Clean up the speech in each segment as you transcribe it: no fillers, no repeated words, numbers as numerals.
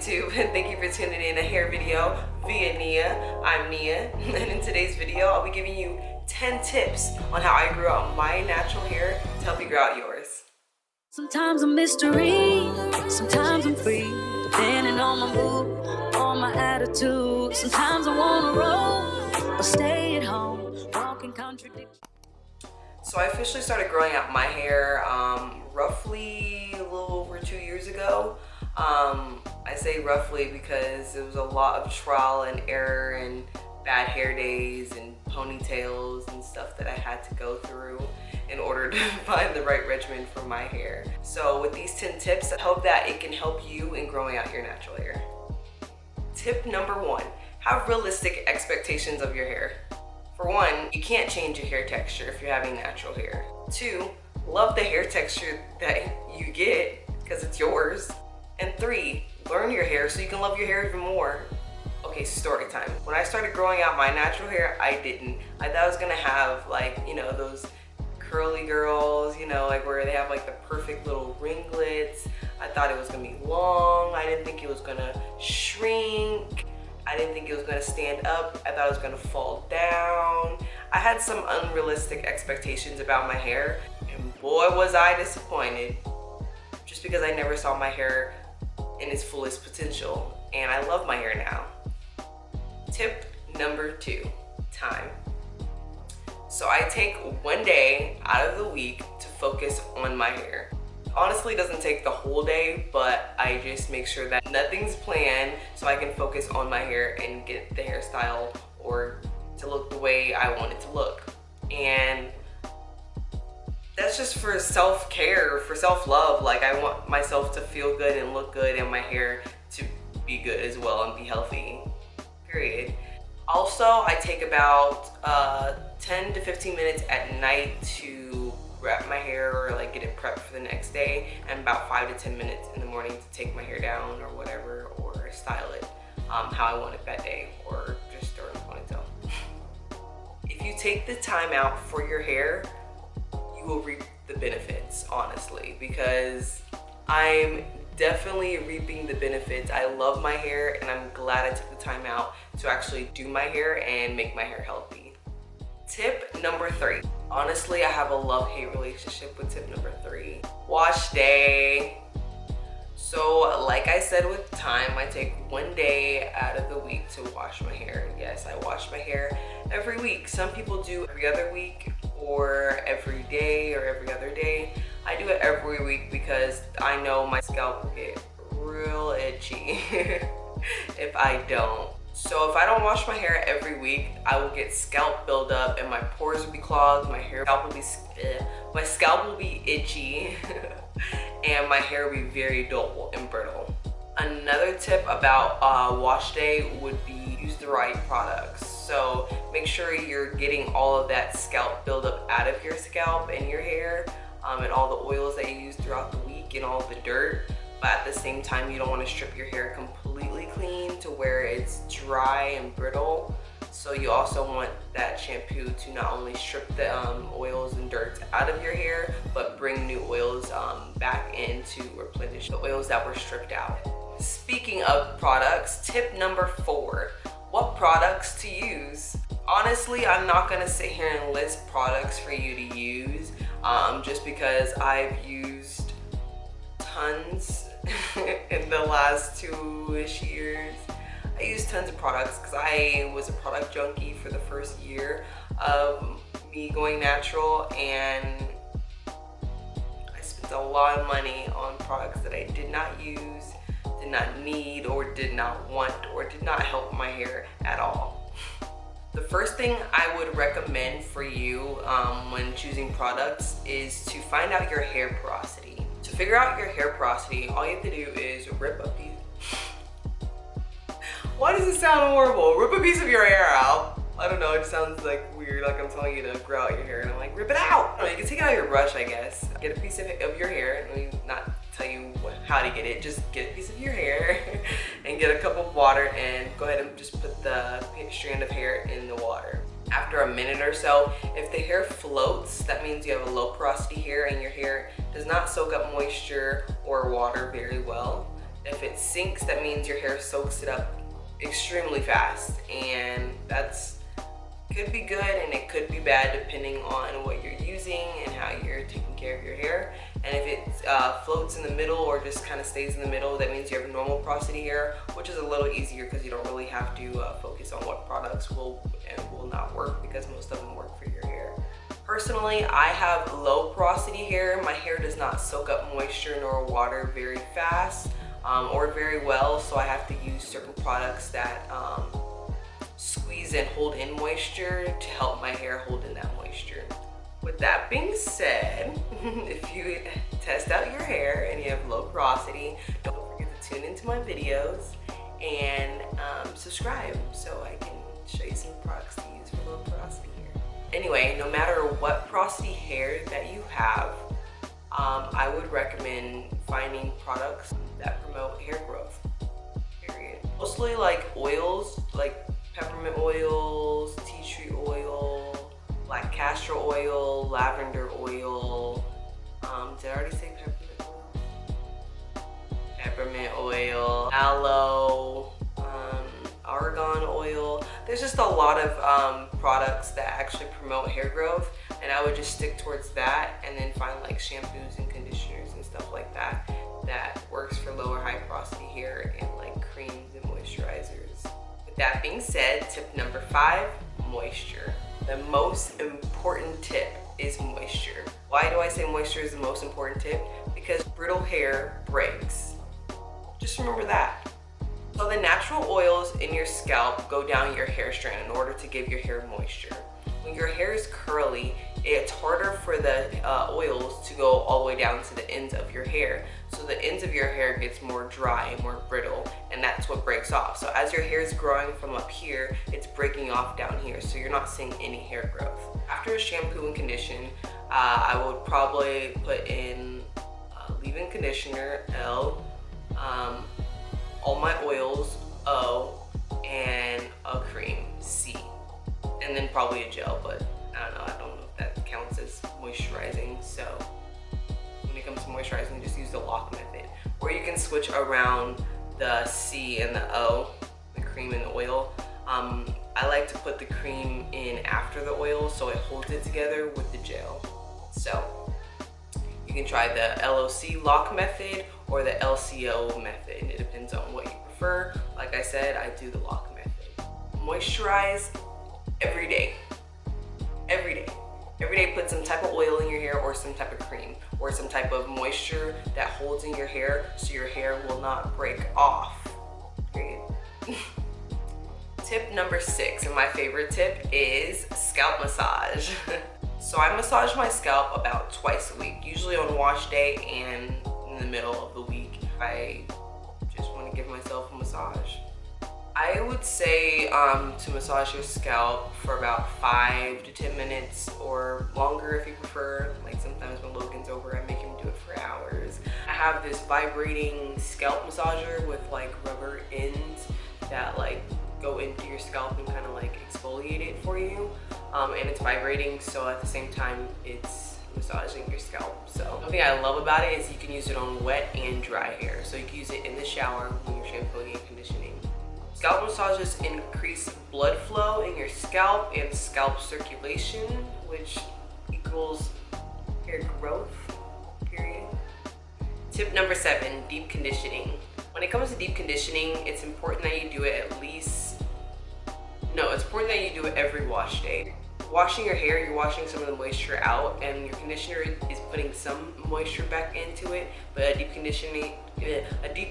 YouTube, and thank you for tuning in a hair video via Nia. I'm Nia, and in today's video I'll be giving you 10 tips on how I grew out my natural hair to help you grow out yours. Sometimes I'm mystery, sometimes I'm free, depending on my mood, on my attitude. Sometimes I wanna roll or stay at home, walking contradiction. So I officially started growing out my hair roughly a little over 2 years ago. I say roughly because it was a lot of trial and error and bad hair days and ponytails and stuff that I had to go through in order to find the right regimen for my hair. So with these 10 tips, I hope that it can help you in growing out your natural hair. Tip number 1, have realistic expectations of your hair. For one, you can't change your hair texture if you're having natural hair. 2, love the hair texture that you get because it's yours. And 3, learn your hair so you can love your hair even more. Okay, story time. When I started growing out my natural hair, I thought I was gonna have like, you know, those curly girls, you know, like where they have like the perfect little ringlets. I thought it was gonna be long. I didn't think it was gonna shrink. I didn't think it was gonna stand up. I thought it was gonna fall down. I had some unrealistic expectations about my hair, and boy was I disappointed, just because I never saw my hair in its fullest potential, and I love my hair now. Tip number 2, time. So I take one day out of the week to focus on my hair. Honestly, it doesn't take the whole day, but I just make sure that nothing's planned so I can focus on my hair and get the hairstyle or to look the way I want it to look. And that's just for self-care, for self-love. Like, I want myself to feel good and look good, and my hair to be good as well and be healthy, period. Also, I take about 10 to 15 minutes at night to wrap my hair or like get it prepped for the next day, and about 5 to 10 minutes in the morning to take my hair down or whatever, or style it how I want it that day, or just throw it in a ponytail. If you take the time out for your hair, you will reap the benefits, honestly, because I'm definitely reaping the benefits. I love my hair, and I'm glad I took the time out to actually do my hair and make my hair healthy. Tip number 3. Honestly, I have a love-hate relationship with tip number 3. Wash day. So like I said with time, I take one day out of the week to wash my hair. Yes, I wash my hair every week. Some people do every other week or every day or every other day. I do it every week because I know my scalp will get real itchy if I don't. So if I don't wash my hair every week, I will get scalp buildup and my pores will be clogged, my scalp will be itchy, and my hair will be very dull and brittle. Another tip about wash day would be use the right products. So make sure you're getting all of that scalp buildup out of your scalp and your hair, and all the oils that you use throughout the week and all the dirt. But at the same time, you don't want to strip your hair completely clean to where it's dry and brittle. So you also want that shampoo to not only strip the oils and dirt out of your hair, but bring new oils back in to replenish the oils that were stripped out. Speaking of products, tip number 4, what products to use? Honestly, I'm not gonna sit here and list products for you to use just because I've used tons in the last 2-ish years. I used tons of products because I was a product junkie for the first year of me going natural, and I spent a lot of money on products that I did not use, did not need, or did not want, or did not help my hair at all. The first thing I would recommend for you when choosing products is to find out your hair porosity. To figure out your hair porosity, all you have to do is rip a piece. Why does it sound horrible? Rip a piece of your hair out. I don't know, it sounds like weird, like I'm telling you to grow out your hair, and I'm like, rip it out. You can take it out of your brush, I guess. Get a piece of your hair, and not tell you how to get it, just get a piece of your hair and get a cup of water and go ahead and just put the strand of hair in the water. After a minute or so, if the hair floats, that means you have a low porosity hair and your hair does not soak up moisture or water very well. If it sinks, that means your hair soaks it up extremely fast, and that's could be good and it could be bad depending on what you're using and how you're taking care of your hair. And if it floats in the middle or just kind of stays in the middle, that means you have normal porosity hair, which is a little easier because you don't really have to focus on what products will and will not work, because most of them work for your hair. Personally, I have low porosity hair. My hair does not soak up moisture nor water very fast or very well, so I have to use certain products that squeeze and hold in moisture to help my hair hold in that moisture. With that being said, if you test out your hair and you have low porosity, don't forget to tune into my videos and subscribe so I can show you some products to use for low porosity hair. Anyway, no matter what porosity hair that you have, I would recommend finding products that promote hair growth, period. Mostly like oils, like peppermint oils, tea tree oil, black castor oil, lavender oil. Did I already say peppermint oil? Peppermint oil, aloe, argan oil. There's just a lot of products that actually promote hair growth, and I would just stick towards that and then find like shampoos and conditioners and stuff like that that works for lower high porosity hair, and like creams and moisturizers. With that being said, tip number 5, moisture. The most important tip is moisture. Why do I say moisture is the most important tip? Because brittle hair breaks. Just remember that. So the natural oils in your scalp go down your hair strand in order to give your hair moisture. When your hair is curly, it's harder for the oils to go all the way down to the ends of your hair. So the ends of your hair gets more dry and more brittle, and that's what breaks off. So as your hair is growing from up here, it's breaking off down here, so you're not seeing any hair growth. After a shampoo and condition, I would probably put in leave-in conditioner, L, all my oils, O, and a cream, C. And then probably a gel, but I don't know if that counts as moisturizing. So when it comes to moisturizing, just use the lock method. Or you can switch around the C and the O, the cream and the oil. I like to put the cream in after the oil so it holds it together with the gel. So you can try the LOC lock method or the LCO method. It depends on what you prefer. Like I said, I do the lock method. Moisturize every day. Every day. Every day put some type of oil in your hair or some type of cream or some type of moisture that holds in your hair so your hair will not break off. Period. Tip number 6, and my favorite tip, is scalp massage. So I massage my scalp about twice a week, usually on wash day and in the middle of the week. I just want to give myself a massage. I would say to massage your scalp for about 5 to 10 minutes or longer if you prefer. Like sometimes when Logan's over, I make him do it for hours. I have this vibrating scalp massager with like rubber ends that like go into your scalp and kind of like exfoliate it for you. And it's vibrating, so at the same time it's massaging your scalp. So one thing I love about it is you can use it on wet and dry hair. So you can use it in the shower when you're shampooing and conditioning. Scalp massages increase blood flow in your scalp and scalp circulation, which equals hair growth, period. Tip number 7, deep conditioning. When it comes to deep conditioning, it's important that you do it it's important that you do it every wash day. Washing your hair, you're washing some of the moisture out, and your conditioner is putting some moisture back into it, but a deep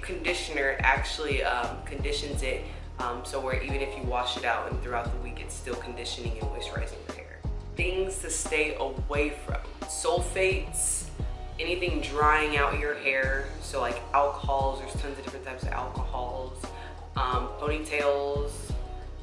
conditioner actually conditions it, so where even if you wash it out and throughout the week, it's still conditioning and moisturizing your hair. Things to stay away from: sulfates, anything drying out your hair, so like alcohols. There's tons of different types of alcohols, ponytails,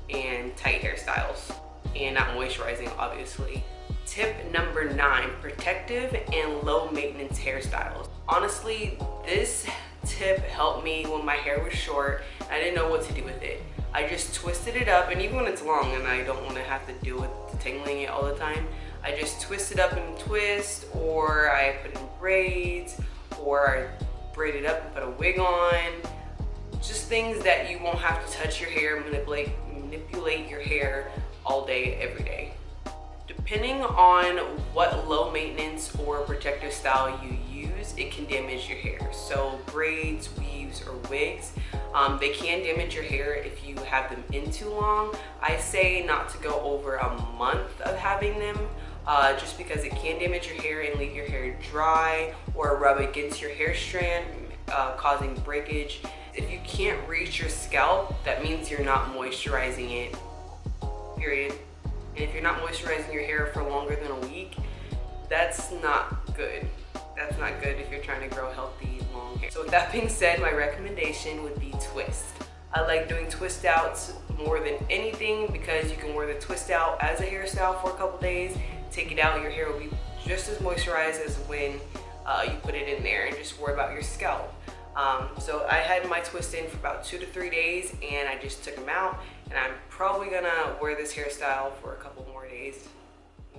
and tight hairstyles, and not moisturizing, obviously. Tip number 9, protective and low maintenance hairstyles. Honestly, this tip helped me when my hair was short. I didn't know what to do with it. I just twisted it up, and even when it's long and I don't want to have to deal with detangling it all the time, I just twist it up and twist, or I put in braids, or I braid it up and put a wig on. just things that you won't have to touch your hair, manipulate your hair all day, every day. Depending on what low maintenance or protective style you use, it can damage your hair. So braids, weaves, or wigs, they can damage your hair if you have them in too long. I say not to go over a month of having them, just because it can damage your hair and leave your hair dry or rub against your hair strand, causing breakage. If you can't reach your scalp, that means you're not moisturizing it, period. And if you're not moisturizing your hair for longer than a week, that's not good. That's not good if you're trying to grow healthy, long hair. So with that being said, my recommendation would be twist. I like doing twist outs more than anything because you can wear the twist out as a hairstyle for a couple days, take it out, your hair will be just as moisturized as when you put it in there, and just worry about your scalp. So I had my twist in for about 2 to 3 days, and I just took them out, and I'm probably gonna wear this hairstyle for a couple more days,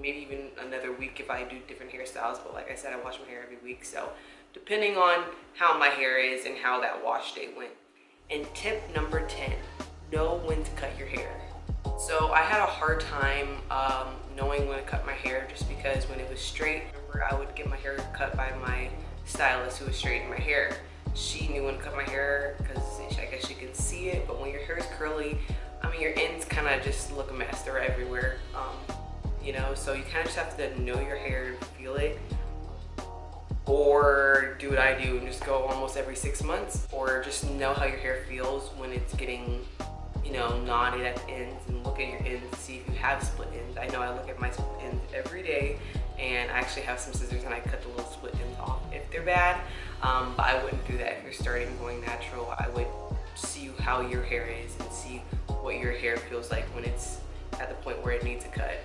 maybe even another week if I do different hairstyles. But like I said, I wash my hair every week, so depending on how my hair is and how that wash day went. And tip number 10, know when to cut your hair. So I had a hard time knowing when to cut my hair, just because when it was straight, remember, I would get my hair cut by my stylist who was straightening my hair. She knew when to cut my hair because I guess she can see it, but when your hair is curly, I mean, your ends kind of just look a mess. They're everywhere, you know, so you kind of just have to know your hair and feel it, or do what I do and just go almost every 6 months, or just know how your hair feels when it's getting, you know, knotted at the ends, and look at your ends to see if you have split ends. I know I look at my split ends every day, and I actually have some scissors and I cut the little split ends off if they're bad, but I wouldn't do that if you're starting going natural. I would see how your hair is and see what your hair feels like when it's at the point where it needs a cut.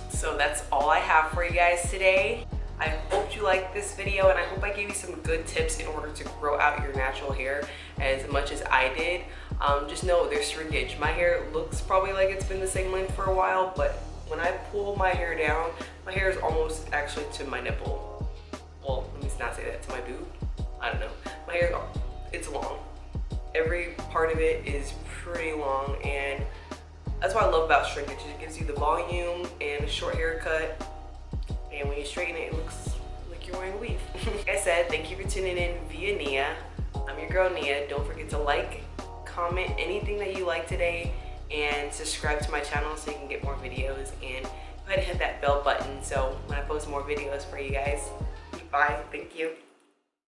So that's all I have for you guys today. I hope you liked this video, and I hope I gave you some good tips in order to grow out your natural hair as much as I did. Just know there's shrinkage. My hair looks probably like it's been the same length for a while, but when I pull my hair down, my hair is almost actually to my nipple. Well, let me not say that, to my boob. I don't know. My hair, it's long. Every part of it is pretty long, and that's what I love about shrinkage. It gives you the volume and a short haircut, and when you straighten it, it looks like you're wearing a weave. Like I said, thank you for tuning in via Nia. I'm your girl Nia. Don't forget to like, comment anything that you like today, and subscribe to my channel so you can get more videos, and go ahead and hit that bell button so when I post more videos for you guys. Bye. Thank you.